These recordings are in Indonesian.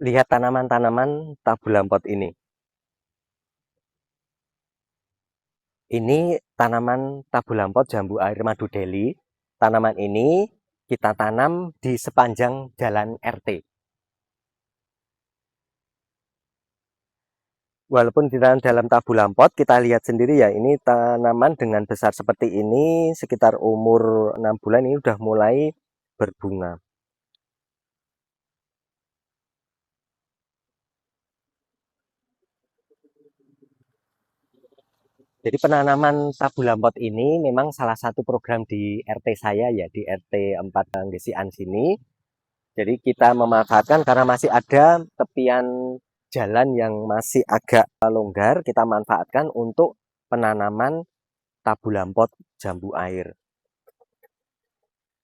Lihat tanaman-tanaman tabulampot ini. Ini tanaman tabulampot jambu air madu Delhi. Tanaman ini kita tanam di sepanjang jalan RT. Walaupun di dalam tabulampot, kita lihat sendiri ya, ini tanaman dengan besar seperti ini, sekitar umur 6 bulan ini udah mulai berbunga. Jadi penanaman tabulampot ini memang salah satu program di RT saya ya, di RT 4 Gesian sini. Jadi kita memanfaatkan karena masih ada tepian jalan yang masih agak longgar, kita manfaatkan untuk penanaman tabulampot jambu air.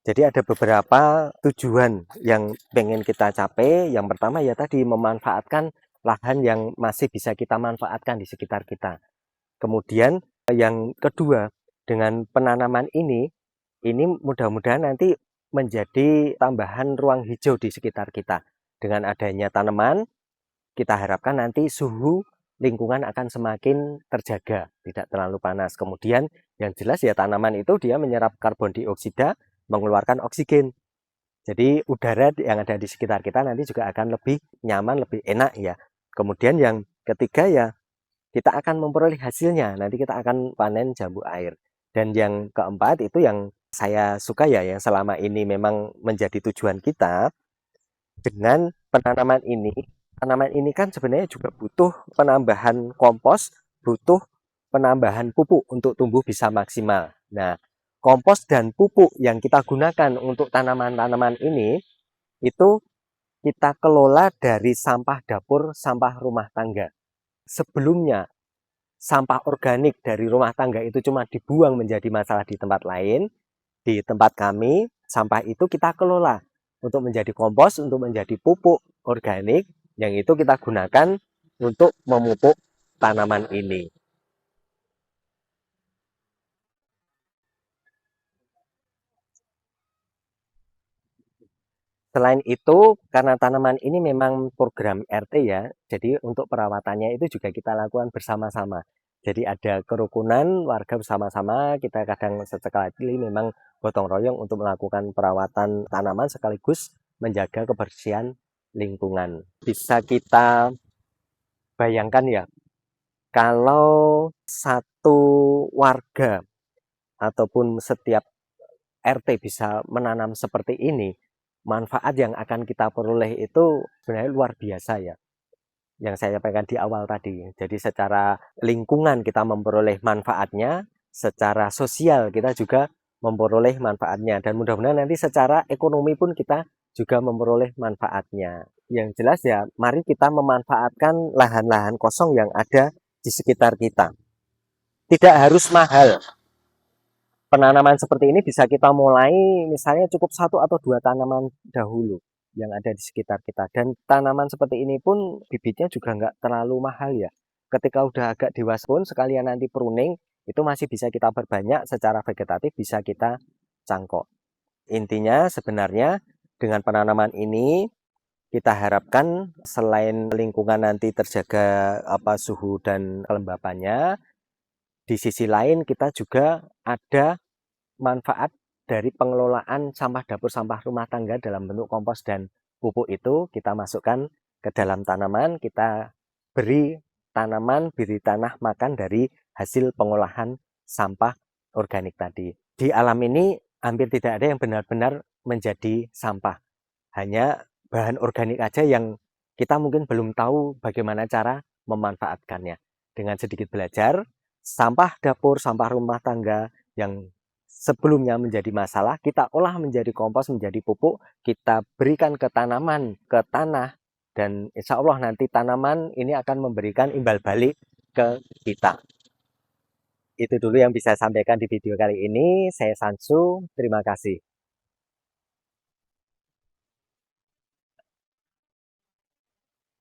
Jadi ada beberapa tujuan yang pengen kita capai. Yang pertama ya tadi memanfaatkan lahan yang masih bisa kita manfaatkan di sekitar kita. Kemudian yang kedua, dengan penanaman ini mudah-mudahan nanti menjadi tambahan ruang hijau di sekitar kita. Dengan adanya tanaman, kita harapkan nanti suhu lingkungan akan semakin terjaga, tidak terlalu panas. Kemudian yang jelas ya tanaman itu dia menyerap karbon dioksida, mengeluarkan oksigen. Jadi udara yang ada di sekitar kita nanti juga akan lebih nyaman, lebih enak ya. Kemudian yang ketiga ya kita akan memperoleh hasilnya. Nanti kita akan panen jambu air. Dan yang keempat itu yang saya suka ya, yang selama ini memang menjadi tujuan kita dengan penanaman ini. Tanaman ini kan sebenarnya juga butuh penambahan kompos, butuh penambahan pupuk untuk tumbuh bisa maksimal. Nah, kompos dan pupuk yang kita gunakan untuk tanaman-tanaman ini itu kita kelola dari sampah dapur, sampah rumah tangga. Sebelumnya sampah organik dari rumah tangga itu cuma dibuang menjadi masalah di tempat lain. Di tempat kami, sampah itu kita kelola untuk menjadi kompos, untuk menjadi pupuk organik, yang itu kita gunakan untuk memupuk tanaman ini. Selain itu, karena tanaman ini memang program RT ya, jadi untuk perawatannya itu juga kita lakukan bersama-sama. Jadi ada kerukunan warga bersama-sama, kita kadang sesekali memang gotong royong untuk melakukan perawatan tanaman sekaligus menjaga kebersihan lingkungan. Bisa kita bayangkan ya, kalau satu warga ataupun setiap RT bisa menanam seperti ini, manfaat yang akan kita peroleh itu sebenarnya luar biasa ya. Yang saya sampaikan di awal tadi. Jadi secara lingkungan kita memperoleh manfaatnya, secara sosial kita juga memperoleh manfaatnya. Dan mudah-mudahan nanti secara ekonomi pun kita juga memperoleh manfaatnya. Yang jelas ya, mari kita memanfaatkan lahan-lahan kosong yang ada di sekitar kita. Tidak harus mahal, penanaman seperti ini bisa kita mulai misalnya cukup satu atau dua tanaman dahulu yang ada di sekitar kita. Dan tanaman seperti ini pun bibitnya juga nggak terlalu mahal ya. Ketika udah agak dewasa pun sekalian nanti pruning itu masih bisa kita perbanyak secara vegetatif, bisa kita cangkok. Intinya sebenarnya dengan penanaman ini kita harapkan selain lingkungan nanti terjaga suhu dan kelembapannya, di sisi lain kita juga ada manfaat dari pengelolaan sampah dapur, sampah rumah tangga dalam bentuk kompos dan pupuk itu kita masukkan ke dalam tanaman, kita beri tanaman, beri tanah makan dari hasil pengolahan sampah organik tadi. Di alam ini hampir tidak ada yang benar-benar menjadi sampah. Hanya bahan organik aja yang kita mungkin belum tahu bagaimana cara memanfaatkannya. Dengan sedikit belajar, sampah dapur, sampah rumah tangga yang sebelumnya menjadi masalah, kita olah menjadi kompos, menjadi pupuk, kita berikan ke tanaman, ke tanah, dan insya Allah nanti tanaman ini akan memberikan imbal balik ke kita. Itu dulu yang bisa saya sampaikan di video kali ini. Saya Sansu, terima kasih.